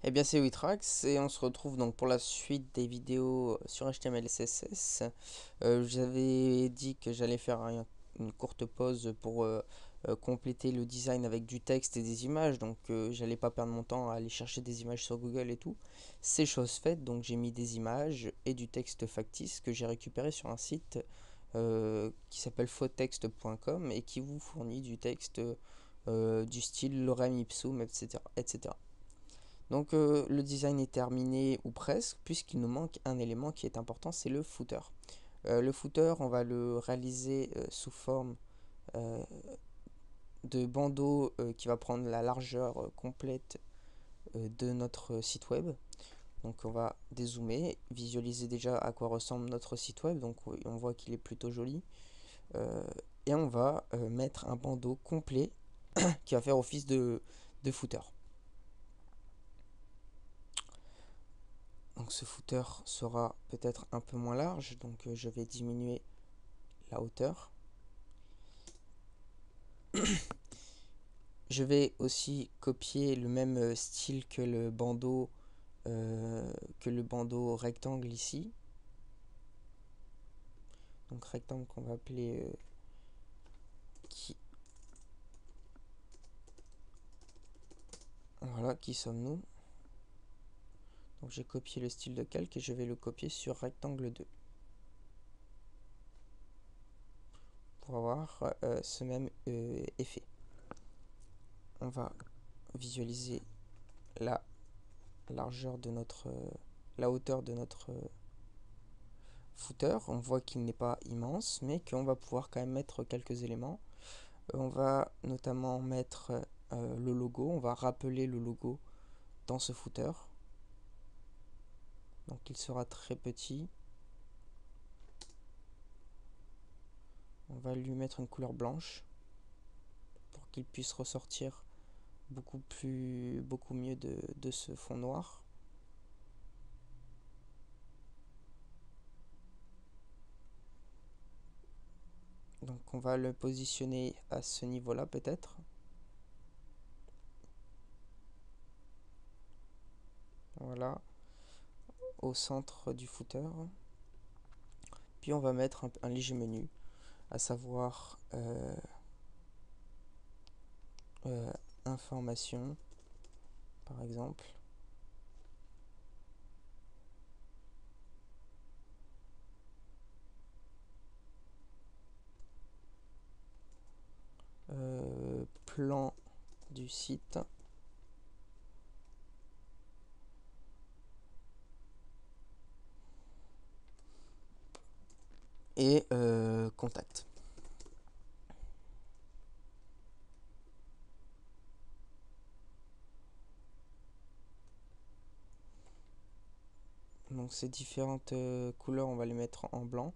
Eh bien c'est Witrax et on se retrouve donc pour la suite des vidéos sur HTML et CSS. J'avais dit que j'allais faire une courte pause pour compléter le design avec du texte et des images, donc j'allais pas perdre mon temps à aller chercher des images sur Google et tout. C'est chose faite, donc j'ai mis des images et du texte factice que j'ai récupéré sur un site qui s'appelle fauxtexte.com et qui vous fournit du texte du style lorem ipsum, etc. etc. Donc le design est terminé ou presque, puisqu'il nous manque un élément qui est important, c'est le footer. Le footer, on va le réaliser sous forme euh, de bandeau qui va prendre la largeur complète de notre site web. Donc on va dézoomer, visualiser déjà à quoi ressemble notre site web, donc on voit qu'il est plutôt joli. Euh, et on va mettre un bandeau complet qui va faire office de footer. Donc ce footer sera peut-être un peu moins large, donc je vais diminuer la hauteur. Je vais aussi copier le même style que le bandeau rectangle ici. Donc rectangle qu'on va appeler qui. Voilà, qui sommes-nous? Donc j'ai copié le style de calque et je vais le copier sur rectangle 2 pour avoir ce même effet. On va visualiser la largeur de notre la hauteur de notre footer. On voit qu'il n'est pas immense, mais qu'on va pouvoir quand même mettre quelques éléments. On va notamment mettre le logo, on va rappeler le logo dans ce footer. Donc il sera très petit. On va lui mettre une couleur blanche pour qu'il puisse ressortir beaucoup mieux de ce fond noir. Donc on va le positionner à ce niveau-là peut-être. Voilà, au centre du footer. Puis on va mettre un léger menu, à savoir information, par exemple. Plan du site. Et contact. Donc ces différentes couleurs, on va les mettre en blanc,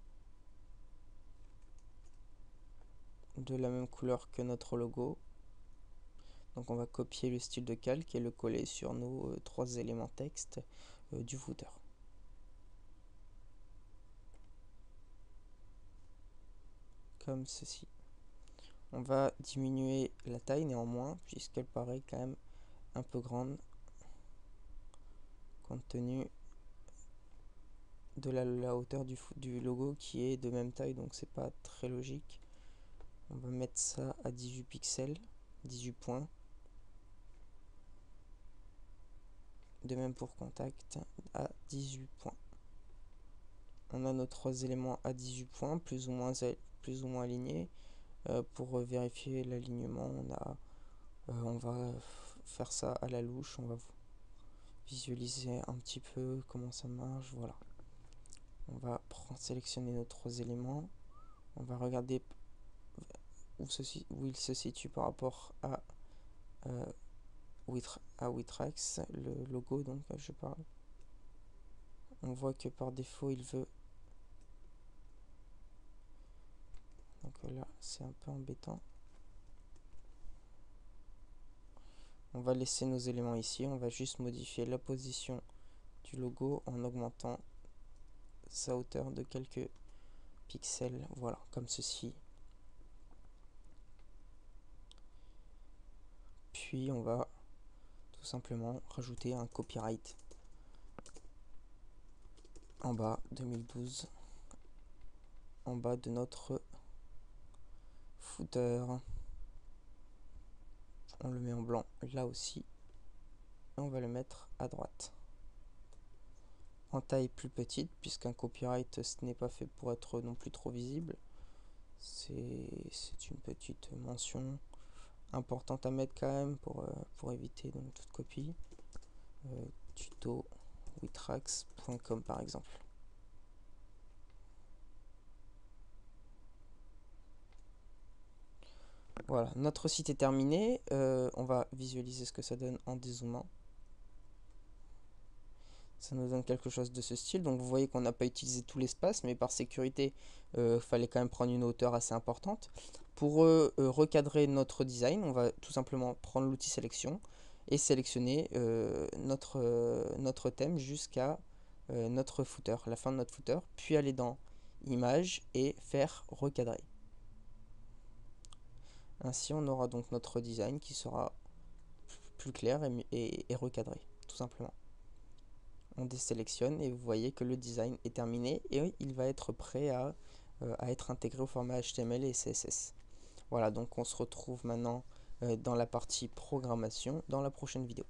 de la même couleur que notre logo. Donc on va copier le style de calque et le coller sur nos trois éléments texte du footer. Comme ceci. On va diminuer la taille néanmoins, puisqu'elle paraît quand même un peu grande, compte tenu de la hauteur du logo qui est de même taille, donc c'est pas très logique. On va mettre ça à 18 pixels, 18 points. De même pour contact à 18 points. On a nos trois éléments à 18 points, plus ou moins alignés. Pour vérifier l'alignement, on va faire ça à la louche. On va visualiser un petit peu comment ça marche. Voilà. On va sélectionner nos trois éléments. On va regarder où il se situe par rapport à Witrax, le logo donc je parle. On voit que par défaut il veut. Donc là c'est un peu embêtant. On va laisser nos éléments ici. On va juste modifier la position du logo en augmentant sa hauteur de quelques pixels. Voilà, comme ceci. Puis on va tout simplement rajouter un copyright en bas 2012 en bas de notre footer. On le met en blanc là aussi et on va le mettre à droite en taille plus petite, puisqu'un copyright ce n'est pas fait pour être non plus trop visible. C'est une petite mention importante à mettre quand même pour éviter donc toute copie. Tuto witrax.com par exemple. Voilà, notre site est terminé. On va visualiser ce que ça donne en dézoomant. Ça nous donne quelque chose de ce style. Donc vous voyez qu'on n'a pas utilisé tout l'espace, mais par sécurité, fallait quand même prendre une hauteur assez importante. Pour recadrer notre design, on va tout simplement prendre l'outil sélection et sélectionner notre thème jusqu'à notre footer, la fin de notre footer, puis aller dans Images et faire recadrer. Ainsi, on aura donc notre design qui sera plus clair et recadré, tout simplement. On désélectionne et vous voyez que le design est terminé et il va être prêt à être intégré au format HTML et CSS. Voilà, donc on se retrouve maintenant dans la partie programmation dans la prochaine vidéo.